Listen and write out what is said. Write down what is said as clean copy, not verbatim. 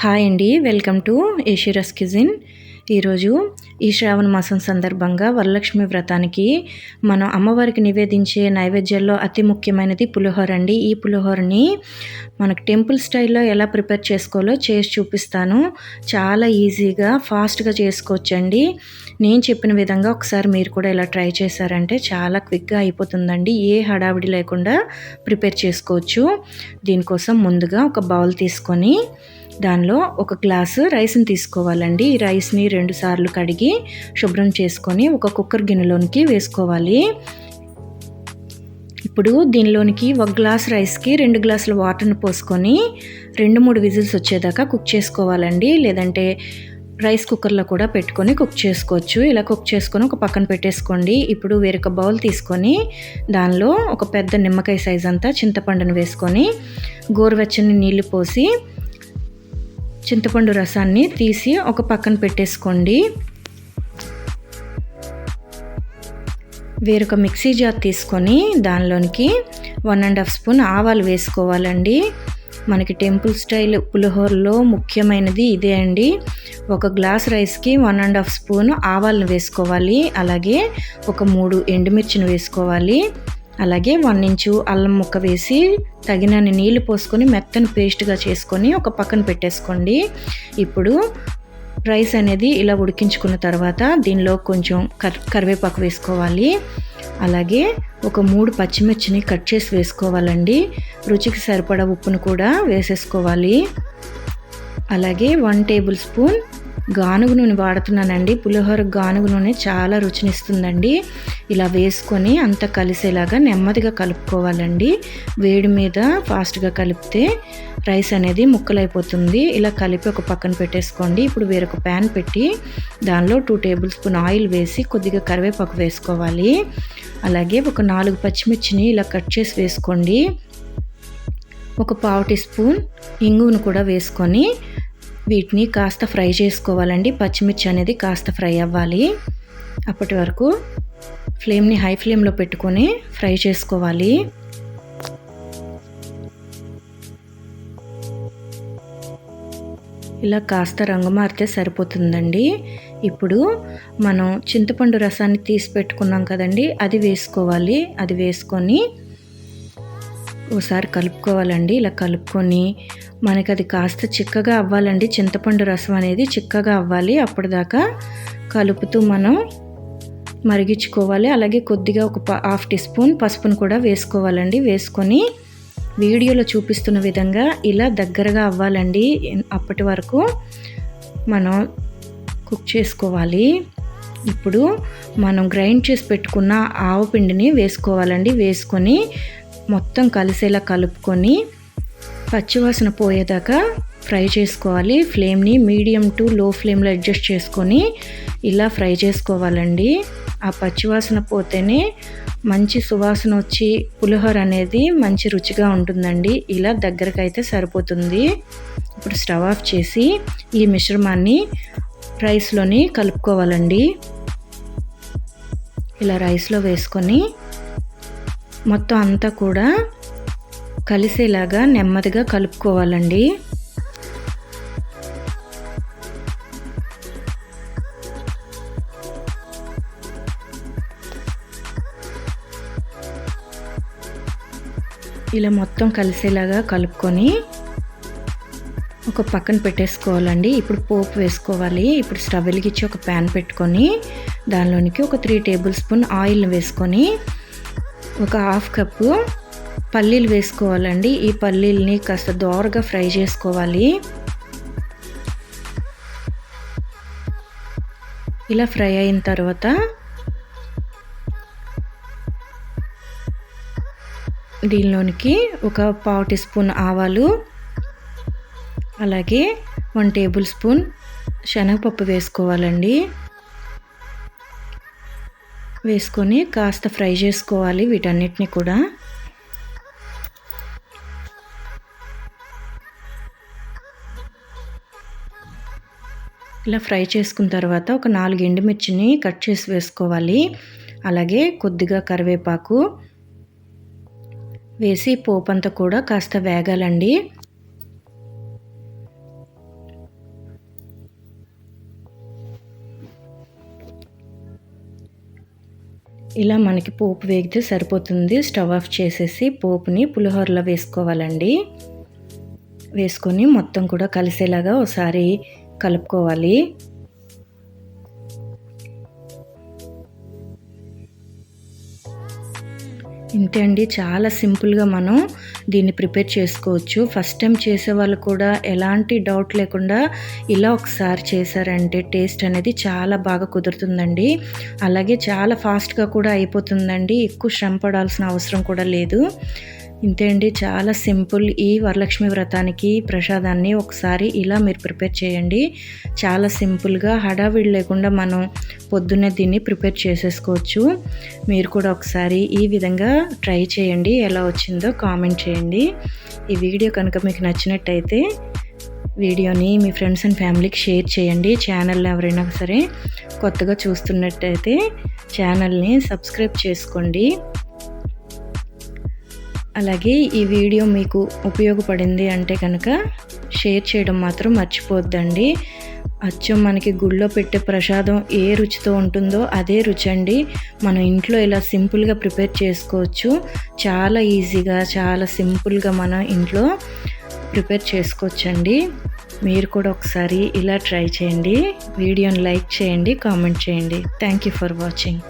Hi అండి, welcome to ఏషిరస్ kitchen. ఈరోజు ఈ శ్రావణ మాసం సందర్భంగా వరలక్ష్మి వ్రతానికి మనం అమ్మవారికి నివేదించే నైవేద్యాల్లో అతి ముఖ్యమైనది పులిహోర అండి. ఈ పులిహోరని మనకు టెంపుల్ స్టైల్లో ఎలా ప్రిపేర్ చేసుకోవాలో చేసి చూపిస్తాను. చాలా ఈజీగా ఫాస్ట్గా చేసుకోవచ్చండి. నేను చెప్పిన విధంగా ఒకసారి మీరు కూడా ఇలా ట్రై చేశారంటే చాలా క్విక్గా అయిపోతుందండి. ఏ హడావిడి లేకుండా ప్రిపేర్ చేసుకోవచ్చు. దీనికోసం ముందుగా ఒక బౌల్ తీసుకొని దానిలో ఒక గ్లాసు రైస్ని తీసుకోవాలండి. ఈ రైస్ని 2 సార్లు కడిగి శుభ్రం చేసుకొని ఒక కుక్కర్ గిన్నెలోనికి వేసుకోవాలి. ఇప్పుడు దీనిలోనికి 1 గ్లాస్ రైస్కి 2 గ్లాసుల వాటర్ని పోసుకొని 2-3 విజిల్స్ వచ్చేదాకా కుక్ చేసుకోవాలండి. లేదంటే రైస్ కుక్కర్లో కూడా పెట్టుకొని కుక్ చేసుకోవచ్చు. ఇలా కుక్ చేసుకొని ఒక పక్కన పెట్టేసుకోండి. ఇప్పుడు వేరొక బౌల్ తీసుకొని దానిలో ఒక పెద్ద నిమ్మకాయ సైజ్ అంతా చింతపండును వేసుకొని గోరువెచ్చని నీళ్లు పోసి చింతపండు రసాన్ని తీసి ఒక పక్కన పెట్టేసుకోండి. వేరొక మిక్సీ జార్ తీసుకొని దానిలోనికి 1.5 స్పూన్ ఆవాలు వేసుకోవాలండి. మనకి టెంపుల్ స్టైల్ పులిహోరలో ముఖ్యమైనది ఇదే అండి. 1 గ్లాస్ రైస్కి 1.5 స్పూన్ ఆవాలను వేసుకోవాలి. అలాగే ఒక 3 ఎండుమిర్చిని వేసుకోవాలి. అలాగే 1 ఇంచు అల్లం ముక్క వేసి తగినన్ని నీళ్లు పోసుకొని మెత్తని పేస్ట్గా చేసుకొని ఒక పక్కన పెట్టేసుకోండి. ఇప్పుడు రైస్ అనేది ఇలా ఉడికించుకున్న తర్వాత దీనిలో కొంచెం కరివేపాకు వేసుకోవాలి. అలాగే ఒక 3 పచ్చిమిర్చిని కట్ చేసి వేసుకోవాలండి. రుచికి సరిపడా ఉప్పును కూడా వేసేసుకోవాలి. అలాగే 1 టేబుల్ స్పూన్ గానుగ నూనె వాడుతున్నానండి. పులిహోర గానుగ నూనె చాలా రుచినిస్తుందండి. ఇలా వేసుకొని అంతా కలిసేలాగా నెమ్మదిగా కలుపుకోవాలండి. వేడి మీద ఫాస్ట్గా కలిపితే రైస్ అనేది ముక్కలైపోతుంది. ఇలా కలిపి ఒక పక్కన పెట్టేసుకోండి. ఇప్పుడు వేరొక ప్యాన్ పెట్టి దానిలో 2 టేబుల్ స్పూన్ ఆయిల్ వేసి కొద్దిగా కరివేపాకు వేసుకోవాలి. అలాగే ఒక 4 పచ్చిమిర్చిని ఇలా కట్ చేసి వేసుకోండి. ఒక 1/2 టీ స్పూన్ ఇంగువను కూడా వేసుకొని వీటిని కాస్త ఫ్రై చేసుకోవాలండి. పచ్చిమిర్చి అనేది కాస్త ఫ్రై అవ్వాలి. అప్పటి వరకు ఫ్లేమ్ని హై ఫ్లేమ్లో పెట్టుకొని ఫ్రై చేసుకోవాలి. ఇలా కాస్త రంగు మారితే సరిపోతుందండి. ఇప్పుడు మనం చింతపండు రసాన్ని తీసి పెట్టుకున్నాం కదండి, అది వేసుకోవాలి. అది వేసుకొని ఒకసారి కలుపుకోవాలండి. ఇలా కలుపుకొని మనకి అది కాస్త చిక్కగా అవ్వాలండి. చింతపండు రసం అనేది చిక్కగా అవ్వాలి. అప్పటిదాకా కలుపుతూ మనం మరిగించుకోవాలి. అలాగే కొద్దిగా ఒక 1/2 టీ స్పూన్ పసుపును కూడా వేసుకోవాలండి. వేసుకొని వీడియోలో చూపిస్తున్న విధంగా ఇలా దగ్గరగా అవ్వాలండి. అప్పటి వరకు మనం కుక్ చేసుకోవాలి. ఇప్పుడు మనం గ్రైండ్ చేసి పెట్టుకున్న ఆవు పిండిని వేసుకోవాలండి. వేసుకొని మొత్తం కలిసేలా కలుపుకొని పచ్చివాసన పోయేదాకా ఫ్రై చేసుకోవాలి. ఫ్లేమ్ని మీడియం టు లో ఫ్లేమ్లో అడ్జస్ట్ చేసుకొని ఇలా ఫ్రై చేసుకోవాలండి. ఆ పచ్చివాసన పోతేనే మంచి సువాసన వచ్చి పులిహోర అనేది మంచి రుచిగా ఉంటుందండి. ఇలా దగ్గరకు అయితే సరిపోతుంది. ఇప్పుడు స్టవ్ ఆఫ్ చేసి ఈ మిశ్రమాన్ని రైస్లోని కలుపుకోవాలండి. ఇలా రైస్లో వేసుకొని మొత్తం అంతా కూడా కలిసేలాగా నెమ్మదిగా కలుపుకోవాలండి. ఇలా మొత్తం కలిసేలాగా కలుపుకొని ఒక పక్కన పెట్టేసుకోవాలండి. ఇప్పుడు పోపు వేసుకోవాలి. ఇప్పుడు స్టవ్ వెలిగించి ఒక ప్యాన్ పెట్టుకొని దానిలోనికి ఒక 3 టేబుల్ స్పూన్ ఆయిల్ని వేసుకొని ఒక 1/2 కప్పు పల్లీలు వేసుకోవాలండి. ఈ పల్లీల్ని కాస్త దోరగా ఫ్రై చేసుకోవాలి. ఇలా ఫ్రై అయిన తర్వాత దీనిలోనికి ఒక 1/2 టీ స్పూన్ ఆవాలు, అలాగే 1 టేబుల్ స్పూన్ శనగపప్పు వేసుకోవాలండి. వేసుకొని కాస్త ఫ్రై చేసుకోవాలి వీటన్నిటిని కూడా. ఇలా ఫ్రై చేసుకున్న తర్వాత ఒక 4 ఎండుమిర్చిని కట్ చేసి వేసుకోవాలి. అలాగే కొద్దిగా కరివేపాకు వేసి పోపంతా కూడా కాస్త వేగాలండి. ఇలా మనకి పోపు వేగితే సరిపోతుంది. స్టవ్ ఆఫ్ చేసేసి పోపుని పులిహోరలో వేసుకోవాలండి. వేసుకొని మొత్తం కూడా కలిసేలాగా ఒకసారి కలుపుకోవాలి. ఇంతే అండి, చాలా సింపుల్గా మనం దీన్ని ప్రిపేర్ చేసుకోవచ్చు. ఫస్ట్ టైం చేసేవాళ్ళు కూడా ఎలాంటి డౌట్ లేకుండా ఇలా ఒకసారి చేశారంటే టేస్ట్ అనేది చాలా బాగా కుదురుతుందండి. అలాగే చాలా ఫాస్ట్గా కూడా అయిపోతుందండి. ఎక్కువ శ్రమ పడాల్సిన అవసరం కూడా లేదు. ఇంతే అండి, చాలా సింపుల్. ఈ వరలక్ష్మి వ్రతానికి ప్రసాదాన్ని ఒకసారి ఇలా మీరు ప్రిపేర్ చేయండి. చాలా సింపుల్గా హడావిడి లేకుండా మనం పొద్దున్నే దీన్ని ప్రిపేర్ చేసేసుకోవచ్చు. మీరు కూడా ఒకసారి ఈ విధంగా ట్రై చేయండి. ఎలా వచ్చిందో కామెంట్ చేయండి. ఈ వీడియో కనుక మీకు నచ్చినట్టయితే వీడియోని మీ ఫ్రెండ్స్ అండ్ ఫ్యామిలీకి షేర్ చేయండి. ఛానల్ని ఎవరైనా సరే కొత్తగా చూస్తున్నట్టయితే ఛానల్ని సబ్స్క్రైబ్ చేసుకోండి. అలాగే ఈ వీడియో మీకు ఉపయోగపడింది అంటే కనుక షేర్ చేయడం మాత్రం మర్చిపోద్దండి. అచ్చం మనకి గుళ్ళో పెట్టే ప్రసాదం ఏ రుచితో ఉంటుందో అదే రుచి అండి. మనం ఇంట్లో ఇలా సింపుల్గా ప్రిపేర్ చేసుకోవచ్చు. చాలా ఈజీగా, చాలా సింపుల్గా మనం ఇంట్లో ప్రిపేర్ చేసుకోవచ్చండి. మీరు కూడా ఒకసారి ఇలా ట్రై చేయండి. వీడియోని లైక్ చేయండి, కామెంట్ చేయండి. Thank you for watching.